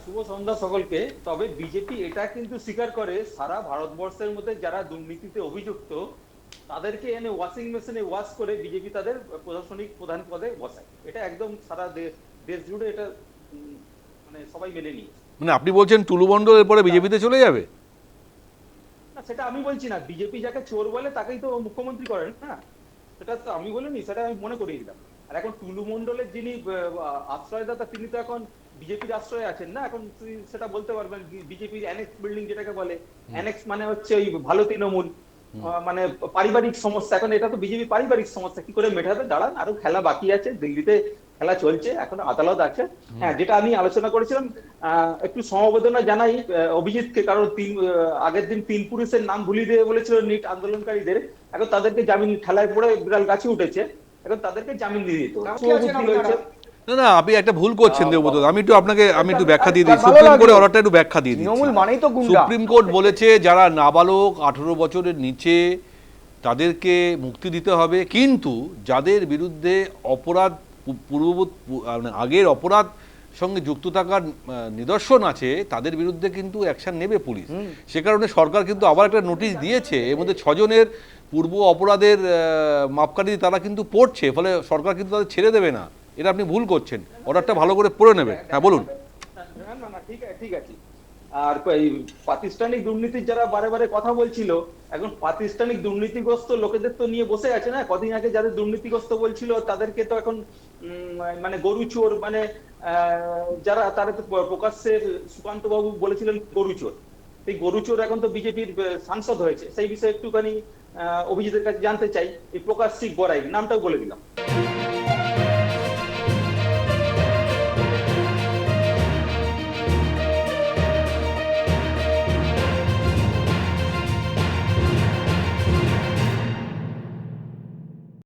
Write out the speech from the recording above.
শুভ সন্ধ্যা সকলকে। তবে বিজেপি এটা কিন্তু স্বীকার করে সারা ভারতবর্ষের মধ্যে যারা দুর্নীতিতে অভিযুক্ত তাদেরকে এনে ওয়াশিং মেশিনে ওয়াশ করে বিজেপি তাদের প্রশাসনিক প্রধান পদে বসায়। এটা একদম সারা দেশ জুড়ে এটা মানে সবাই মেনে নিয়েছে। মানে আপনি বলছেন টুলু মণ্ডল এরপরে বিজেপিতে চলে যাবে? না, সেটা আমি বলছি না। বিজেপি যাকে চোর বলে তাকেই তো মুখ্যমন্ত্রী করেন না, সেটা তো আমি বলিনি, সেটা আমি মনে করিয়ে দিলাম। আর এখন টুলু মণ্ডলের যিনি আশ্রয়দাতা তিনি তো এখন বিজেপির আশ্রয়ে আছেন না। এখন সেটা বলতে পারবেন বিজেপির অ্যানেক্স বিল্ডিং যেটাকে বলে, অ্যানেক্স মানে হচ্ছে ওই ভালো তৃণমূল, মানে পারিবারিক সমস্যা। এখন এটা তো বিজেপি পারিবারিক সমস্যা, কি করে মেটাবে? দাঁড়ান, আরো খেলা বাকি আছে, দিল্লিতে খেলা চলছে, এখন আদালত আছে। হ্যাঁ, যেটা আমি আলোচনা করেছিলাম, একটু সমবেদনা জানাই অভিজিৎকে, কারণ আগের দিন তিন পুরুষের নাম ভুলিয়ে দিয়ে বলেছিল নিট আন্দোলনকারীদের, এখন তাদেরকে জামিন, ঠেলায় পড়ে বিড়াল গাছে উঠেছে, এখন তাদেরকে জামিন দিয়ে দিত। শুভবুদ্ধি হয়েছে। না না, আপনি একটা ভুল করছেন দেবব্রত। আমি একটু ব্যাখ্যা দিয়ে দিই, ভালো সুপ্রিম লাগলো। কোর্টের অর্ডারটা একটু ব্যাখ্যা দিয়ে দিচ্ছি। তৃণমূল মানেই তো গুন্ডা। সুপ্রিম কোর্ট বলেছে যারা নাবালক 18 বছরের নিচে তাদেরকে মুক্তি দিতে হবে, কিন্তু যাদের বিরুদ্ধে অপরাধ মানে আগের অপরাধ সঙ্গে যুক্ত থাকার নিদর্শন আছে তাদের বিরুদ্ধে কিন্তু অ্যাকশন নেবে পুলিশ। সে কারণে সরকার কিন্তু আবার একটা নোটিশ দিয়েছে, এর মধ্যে 6 জনের পূর্ব অপরাধের মাপকাঠি তারা কিন্তু পড়ছে, ফলে সরকার কিন্তু তাদের ছেড়ে দেবে না। এটা আপনি ভুল করছেন, অর্ডারটা ভালো করে পড়ে নেবেন। হ্যাঁ বলুন। না না না, ঠিক আছে ঠিক আছে। আর এই প্রাতিষ্ঠানিক দুর্নীতির যারা বারে বারে কথা বলছিল, এখন প্রাতিষ্ঠানিক দুর্নীতিগ্রস্ত লোকেদের তো নিয়ে বসে আছে না। কদিন আগে যাদের দুর্নীতিগ্রস্ত বলছিল তাদেরকে তো এখন মানে গরু চোর, মানে যারা, তারা তো প্রকাশ্যে সুকান্ত বাবু বলেছিলেন গরু চোর। সেই গরু চোর এখন তো বিজেপির সাংসদ হয়েছে। সেই বিষয়ে একটুখানি অভিজিতের কাছে জানতে চাই। এই প্রকাশ সিং বড়াই নামটাও বলে দিলাম।